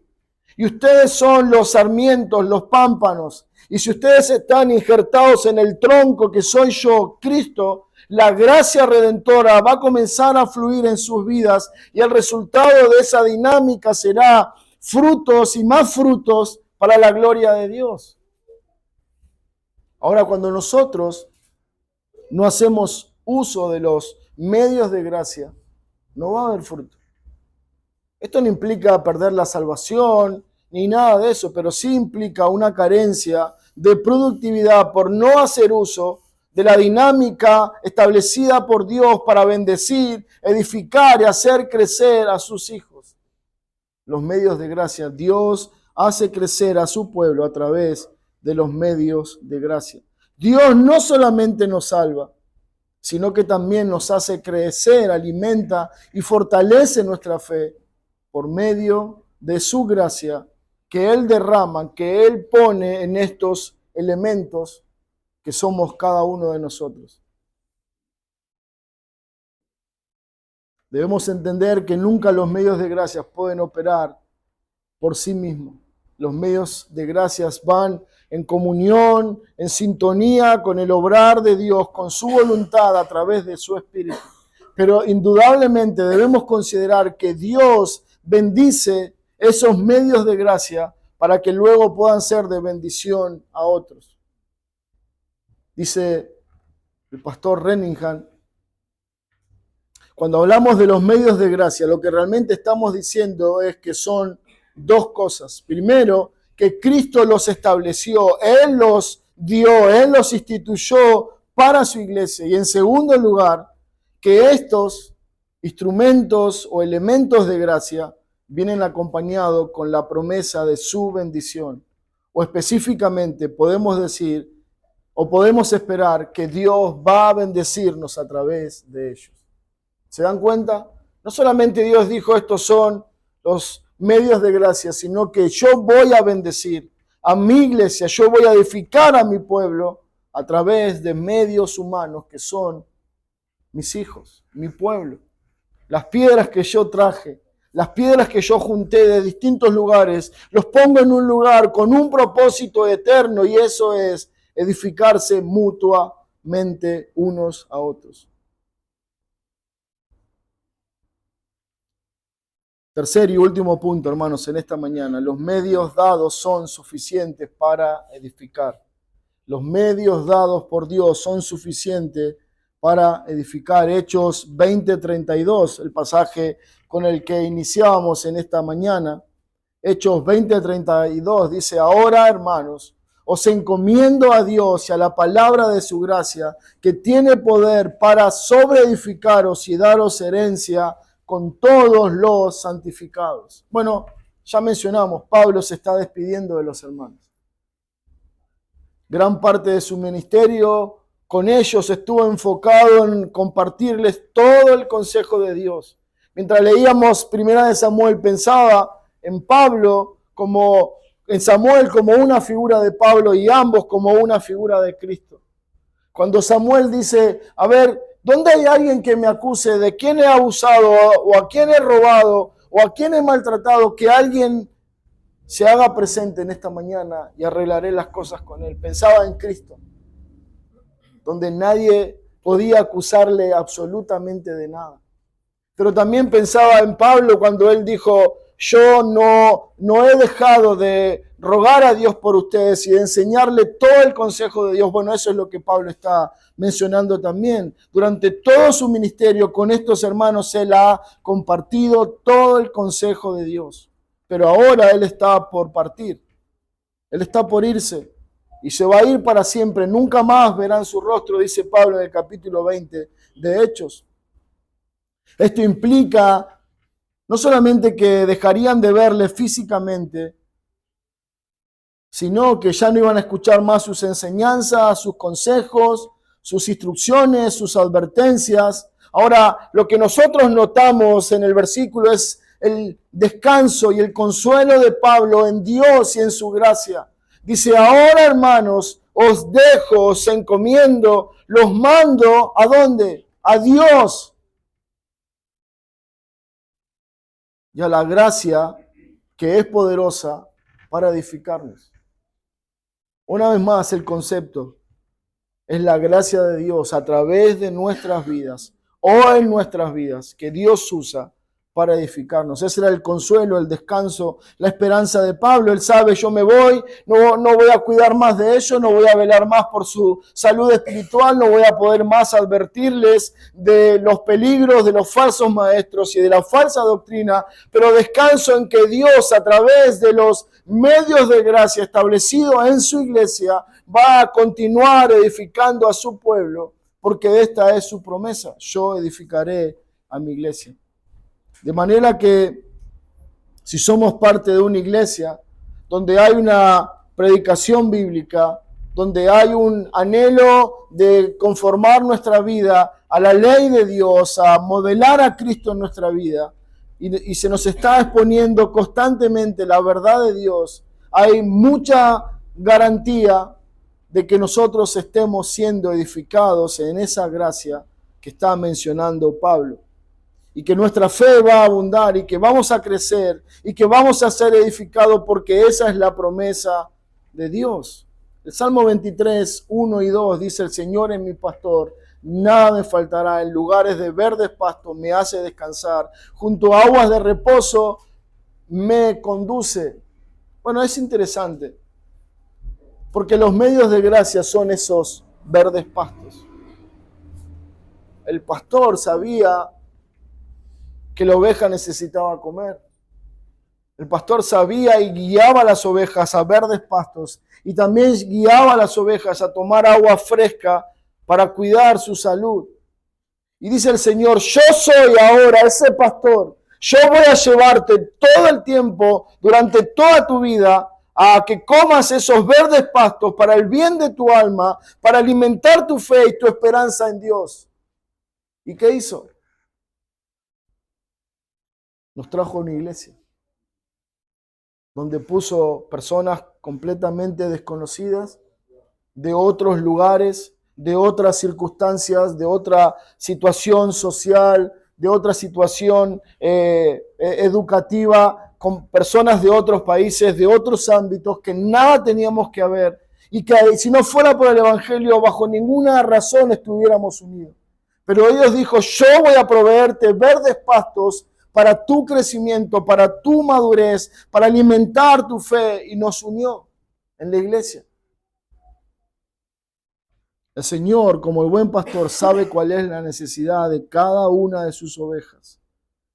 y ustedes son los sarmientos, los pámpanos, y si ustedes están injertados en el tronco que soy yo, Cristo, la gracia redentora va a comenzar a fluir en sus vidas y el resultado de esa dinámica será frutos y más frutos para la gloria de Dios. Ahora, cuando nosotros no hacemos uso de los medios de gracia, no va a haber fruto. Esto no implica perder la salvación ni nada de eso, pero sí implica una carencia de productividad por no hacer uso de la dinámica establecida por Dios para bendecir, edificar y hacer crecer a sus hijos. Los medios de gracia, Dios hace crecer a su pueblo a través de los medios de gracia. Dios no solamente nos salva, sino que también nos hace crecer, alimenta y fortalece nuestra fe por medio de su gracia que Él derrama, que Él pone en estos elementos que somos cada uno de nosotros. Debemos entender que nunca los medios de gracia pueden operar por sí mismos. Los medios de gracias van en comunión, en sintonía con el obrar de Dios, con su voluntad a través de su Espíritu. Pero indudablemente debemos considerar que Dios bendice esos medios de gracia para que luego puedan ser de bendición a otros. Dice el pastor Renningham, cuando hablamos de los medios de gracia, lo que realmente estamos diciendo es que son dos cosas. Primero, que Cristo los estableció, Él los dio, Él los instituyó para su iglesia. Y en segundo lugar, que estos instrumentos o elementos de gracia vienen acompañados con la promesa de su bendición. O específicamente podemos decir o podemos esperar que Dios va a bendecirnos a través de ellos. ¿Se dan cuenta? No solamente Dios dijo, estos son los medios de gracia, sino que yo voy a bendecir a mi iglesia, yo voy a edificar a mi pueblo a través de medios humanos que son mis hijos, mi pueblo. Las piedras que yo traje, las piedras que yo junté de distintos lugares, los pongo en un lugar con un propósito eterno, y eso es edificarse mutuamente unos a otros. Tercer y último punto, hermanos, en esta mañana. Los medios dados son suficientes para edificar. Los medios dados por Dios son suficientes para edificar. Hechos 20:32, el pasaje con el que iniciábamos en esta mañana. Hechos 20:32 dice, ahora, hermanos, os encomiendo a Dios y a la palabra de su gracia, que tiene poder para sobreedificaros y daros herencia con todos los santificados. Bueno, ya mencionamos, Pablo se está despidiendo de los hermanos. Gran parte de su ministerio con ellos estuvo enfocado en compartirles todo el consejo de Dios. Mientras leíamos Primera de Samuel, pensaba en Pablo como en Samuel como una figura de Pablo y ambos como una figura de Cristo. Cuando Samuel dice, a ver, ¿dónde hay alguien que me acuse de quién he abusado o a quién he robado o a quién he maltratado? Que alguien se haga presente en esta mañana y arreglaré las cosas con él. Pensaba en Cristo, donde nadie podía acusarle absolutamente de nada. Pero también pensaba en Pablo cuando él dijo, yo no he dejado de rogar a Dios por ustedes y de enseñarle todo el consejo de Dios. Bueno, eso es lo que Pablo está mencionando también. Durante todo su ministerio con estos hermanos, él ha compartido todo el consejo de Dios. Pero ahora él está por partir. Él está por irse y se va a ir para siempre. Nunca más verán su rostro, dice Pablo en el capítulo 20 de Hechos. Esto implica no solamente que dejarían de verle físicamente, sino que ya no iban a escuchar más sus enseñanzas, sus consejos, sus instrucciones, sus advertencias. Ahora, lo que nosotros notamos en el versículo es el descanso y el consuelo de Pablo en Dios y en su gracia. Dice, ahora, hermanos, os dejo, os encomiendo, los mando, ¿a dónde? A Dios y a la gracia que es poderosa para edificarnos. Una vez más, el concepto es la gracia de Dios a través de nuestras vidas o en nuestras vidas que Dios usa para edificarnos. Ese era el consuelo, el descanso, la esperanza de Pablo. Él sabe, yo me voy, no voy a cuidar más de ellos, no voy a velar más por su salud espiritual, no voy a poder más advertirles de los peligros de los falsos maestros y de la falsa doctrina, pero descanso en que Dios, a través de los medios de gracia establecidos en su iglesia, va a continuar edificando a su pueblo, porque esta es su promesa: yo edificaré a mi iglesia. De manera que si somos parte de una iglesia donde hay una predicación bíblica, donde hay un anhelo de conformar nuestra vida a la ley de Dios, a modelar a Cristo en nuestra vida, y se nos está exponiendo constantemente la verdad de Dios, hay mucha garantía de que nosotros estemos siendo edificados en esa gracia que está mencionando Pablo. Y que nuestra fe va a abundar y que vamos a crecer y que vamos a ser edificados, porque esa es la promesa de Dios. El Salmo 23, 1 y 2 dice, el Señor es mi pastor, nada me faltará, en lugares de verdes pastos me hace descansar, junto a aguas de reposo me conduce. Bueno, es interesante, porque los medios de gracia son esos verdes pastos. El pastor sabía que la oveja necesitaba comer. El pastor sabía y guiaba a las ovejas a verdes pastos, y también guiaba a las ovejas a tomar agua fresca para cuidar su salud. Y dice el Señor, yo soy ahora ese pastor. Yo voy a llevarte todo el tiempo, durante toda tu vida, a que comas esos verdes pastos para el bien de tu alma, para alimentar tu fe y tu esperanza en Dios. ¿Y qué hizo? Nos trajo a una iglesia donde puso personas completamente desconocidas de otros lugares, de otras circunstancias, de otra situación social, de otra situación educativa, con personas de otros países, de otros ámbitos que nada teníamos que ver y que si no fuera por el Evangelio bajo ninguna razón estuviéramos unidos. Pero Dios dijo, yo voy a proveerte verdes pastos para tu crecimiento, para tu madurez, para alimentar tu fe, y nos unió en la iglesia. El Señor, como el buen pastor, sabe cuál es la necesidad de cada una de sus ovejas.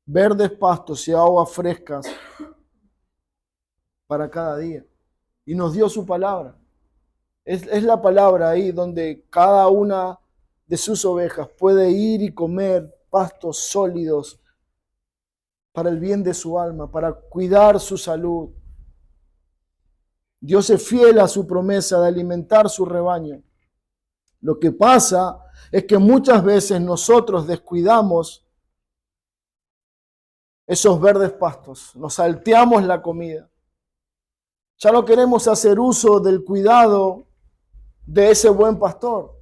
Verdes pastos y aguas frescas para cada día. Y nos dio su palabra. Es la palabra ahí donde cada una de sus ovejas puede ir y comer pastos sólidos para el bien de su alma, para cuidar su salud. Dios es fiel a su promesa de alimentar su rebaño. Lo que pasa es que muchas veces nosotros descuidamos esos verdes pastos, nos salteamos la comida. Ya no queremos hacer uso del cuidado de ese buen pastor.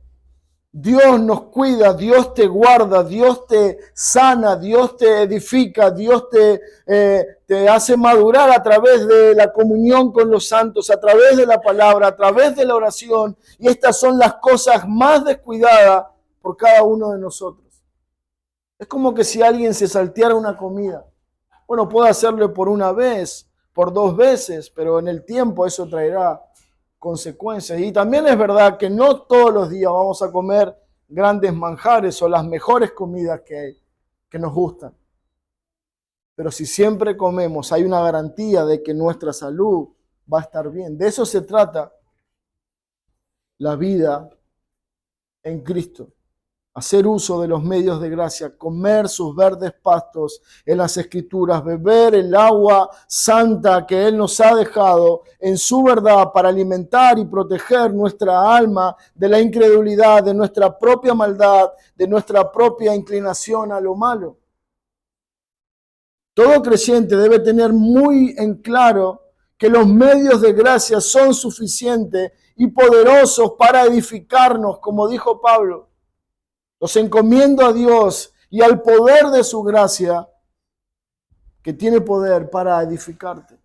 Dios nos cuida, Dios te guarda, Dios te sana, Dios te edifica, Dios te hace madurar a través de la comunión con los santos, a través de la palabra, a través de la oración. Y estas son las cosas más descuidadas por cada uno de nosotros. Es como que si alguien se salteara una comida. Bueno, puede hacerlo por una vez, por 2 veces, pero en el tiempo eso traerá consecuencias. Y también es verdad que no todos los días vamos a comer grandes manjares o las mejores comidas que nos gustan. Pero si siempre comemos, hay una garantía de que nuestra salud va a estar bien. De eso se trata la vida en Cristo. Hacer uso de los medios de gracia, comer sus verdes pastos en las Escrituras, beber el agua santa que Él nos ha dejado en su verdad para alimentar y proteger nuestra alma de la incredulidad, de nuestra propia maldad, de nuestra propia inclinación a lo malo. Todo creyente debe tener muy en claro que los medios de gracia son suficientes y poderosos para edificarnos, como dijo Pablo. Los encomiendo a Dios y al poder de su gracia, que tiene poder para edificarte.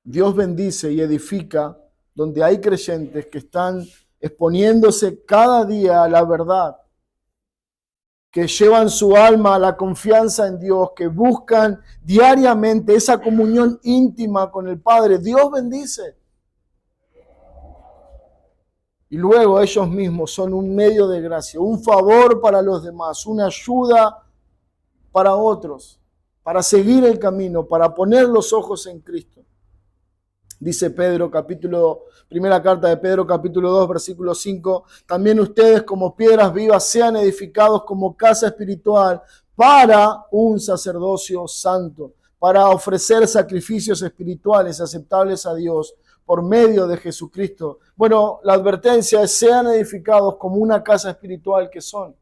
Dios bendice y edifica donde hay creyentes que están exponiéndose cada día a la verdad, que llevan su alma a la confianza en Dios, que buscan diariamente esa comunión íntima con el Padre. Dios bendice. Y luego ellos mismos son un medio de gracia, un favor para los demás, una ayuda para otros, para seguir el camino, para poner los ojos en Cristo. Dice Pedro, primera carta de Pedro, capítulo 2, versículo 5, también ustedes como piedras vivas sean edificados como casa espiritual para un sacerdocio santo, para ofrecer sacrificios espirituales aceptables a Dios por medio de Jesucristo. Bueno, la advertencia es: sean edificados como una casa espiritual que son.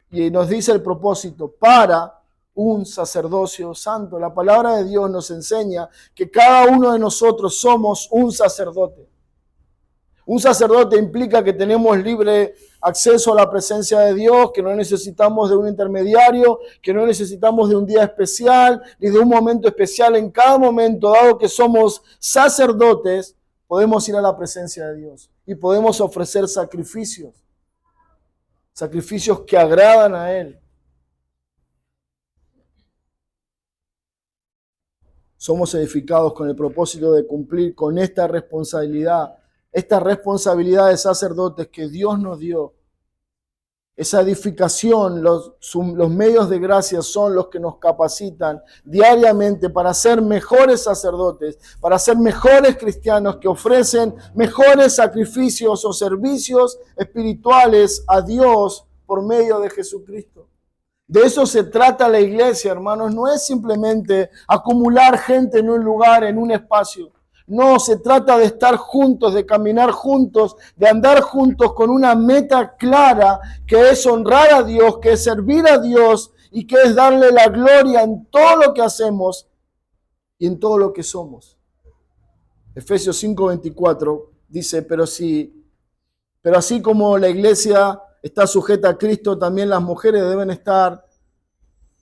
Y nos dice el propósito: para un sacerdocio santo. La palabra de Dios nos enseña que cada uno de nosotros somos un sacerdote. Un sacerdote implica que tenemos libre acceso a la presencia de Dios, que no necesitamos de un intermediario, que no necesitamos de un día especial, ni de un momento especial. En cada momento, dado que somos sacerdotes, podemos ir a la presencia de Dios y podemos ofrecer sacrificios que agradan a Él. Somos edificados con el propósito de cumplir con esta responsabilidad de sacerdotes que Dios nos dio. Esa edificación, los medios de gracia son los que nos capacitan diariamente para ser mejores sacerdotes, para ser mejores cristianos que ofrecen mejores sacrificios o servicios espirituales a Dios por medio de Jesucristo. De eso se trata la iglesia, hermanos. No es simplemente acumular gente en un lugar, en un espacio. No, se trata de estar juntos, de caminar juntos, de andar juntos con una meta clara, que es honrar a Dios, que es servir a Dios y que es darle la gloria en todo lo que hacemos y en todo lo que somos. Efesios 5:24 dice, pero así como la iglesia está sujeta a Cristo, también las mujeres deben estar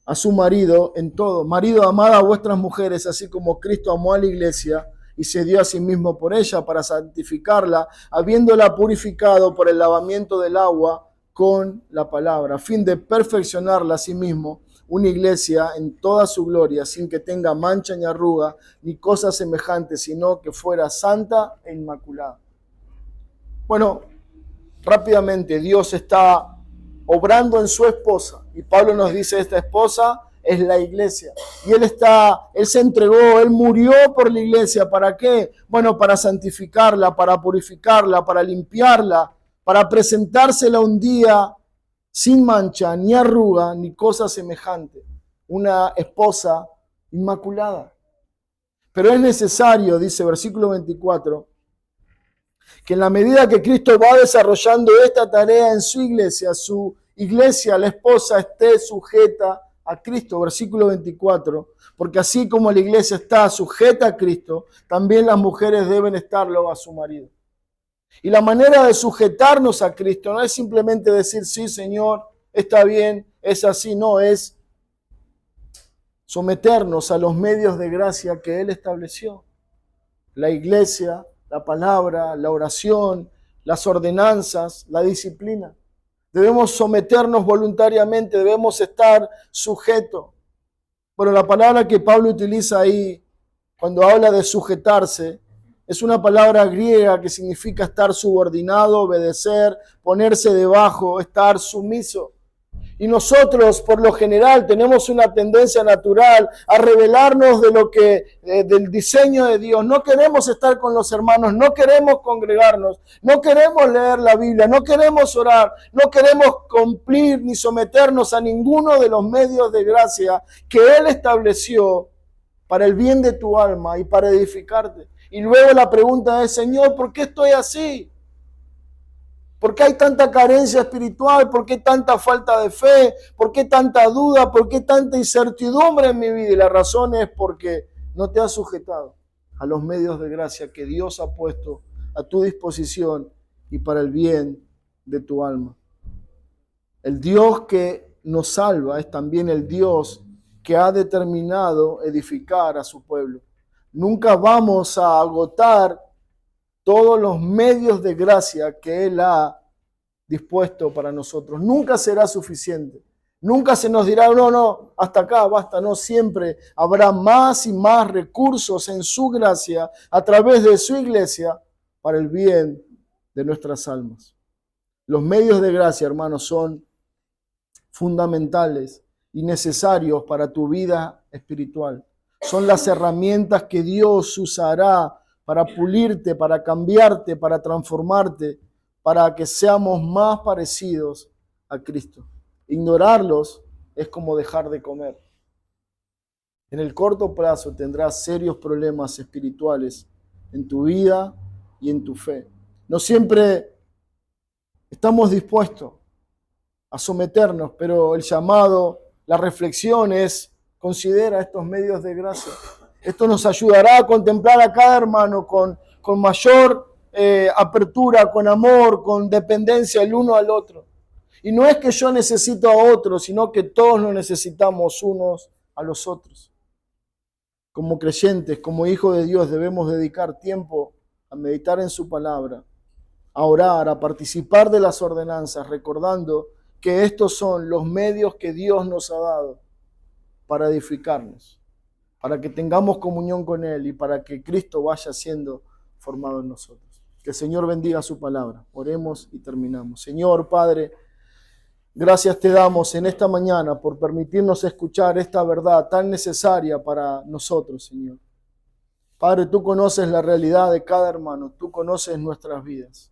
a su marido en todo. Marido, amad a vuestras mujeres, así como Cristo amó a la iglesia y se dio a sí mismo por ella para santificarla, habiéndola purificado por el lavamiento del agua con la palabra, a fin de perfeccionarla a sí mismo, una iglesia en toda su gloria, sin que tenga mancha ni arruga, ni cosa semejante, sino que fuera santa e inmaculada. Bueno, rápidamente, Dios está obrando en su esposa, y Pablo nos dice, esta esposa es la iglesia, y él se entregó, él murió por la iglesia. ¿Para qué? Bueno, para santificarla, para purificarla, para limpiarla, para presentársela un día sin mancha, ni arruga, ni cosa semejante, una esposa inmaculada. Pero es necesario, dice versículo 24, que en la medida que Cristo va desarrollando esta tarea en su iglesia, la esposa, esté sujeta a Cristo. Versículo 24, porque así como la iglesia está sujeta a Cristo, también las mujeres deben estarlo a su marido. Y la manera de sujetarnos a Cristo no es simplemente decir, sí, Señor, está bien, es así, no, es someternos a los medios de gracia que Él estableció. La iglesia, la palabra, la oración, las ordenanzas, la disciplina. Debemos someternos voluntariamente, debemos estar sujetos. Pero la palabra que Pablo utiliza ahí, cuando habla de sujetarse, es una palabra griega que significa estar subordinado, obedecer, ponerse debajo, estar sumiso. Y nosotros, por lo general, tenemos una tendencia natural a rebelarnos del diseño de Dios. No queremos estar con los hermanos, no queremos congregarnos, no queremos leer la Biblia, no queremos orar, no queremos cumplir ni someternos a ninguno de los medios de gracia que Él estableció para el bien de tu alma y para edificarte. Y luego la pregunta es, Señor, ¿por qué estoy así? ¿Por qué hay tanta carencia espiritual? ¿Por qué tanta falta de fe? ¿Por qué tanta duda? ¿Por qué tanta incertidumbre en mi vida? Y la razón es porque no te has sujetado a los medios de gracia que Dios ha puesto a tu disposición y para el bien de tu alma. El Dios que nos salva es también el Dios que ha determinado edificar a su pueblo. Nunca vamos a agotar todos los medios de gracia que Él ha dispuesto para nosotros. Nunca será suficiente. Nunca se nos dirá, no, hasta acá, basta. No, siempre habrá más y más recursos en su gracia a través de su iglesia para el bien de nuestras almas. Los medios de gracia, hermanos, son fundamentales y necesarios para tu vida espiritual. Son las herramientas que Dios usará para pulirte, para cambiarte, para transformarte, para que seamos más parecidos a Cristo. Ignorarlos es como dejar de comer. En el corto plazo tendrás serios problemas espirituales en tu vida y en tu fe. No siempre estamos dispuestos a someternos, pero el llamado, la reflexión es, considera estos medios de gracia. Esto nos ayudará a contemplar a cada hermano con mayor apertura, con amor, con dependencia el uno al otro. Y no es que yo necesito a otro, sino que todos nos necesitamos unos a los otros. Como creyentes, como hijos de Dios, debemos dedicar tiempo a meditar en su palabra, a orar, a participar de las ordenanzas, recordando que estos son los medios que Dios nos ha dado para edificarnos, para que tengamos comunión con Él y para que Cristo vaya siendo formado en nosotros. Que el Señor bendiga su palabra. Oremos y terminamos. Señor Padre, gracias te damos en esta mañana por permitirnos escuchar esta verdad tan necesaria para nosotros, Señor. Padre, tú conoces la realidad de cada hermano, tú conoces nuestras vidas.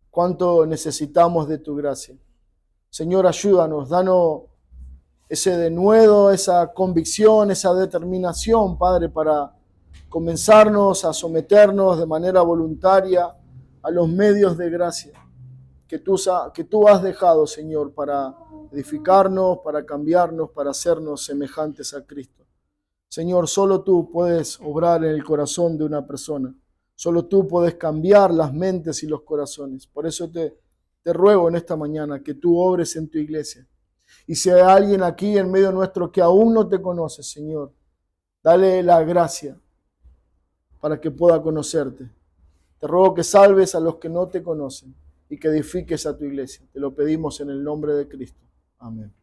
Cuánto necesitamos de tu gracia. Señor, ayúdanos, danos ese denuedo, esa convicción, esa determinación, Padre, para comenzarnos a someternos de manera voluntaria a los medios de gracia que tú has dejado, Señor, para edificarnos, para cambiarnos, para hacernos semejantes a Cristo. Señor, solo tú puedes obrar en el corazón de una persona. Solo tú puedes cambiar las mentes y los corazones. Por eso te ruego en esta mañana que tú obres en tu iglesia. Y si hay alguien aquí en medio nuestro que aún no te conoce, Señor, dale la gracia para que pueda conocerte. Te ruego que salves a los que no te conocen y que edifiques a tu iglesia. Te lo pedimos en el nombre de Cristo. Amén.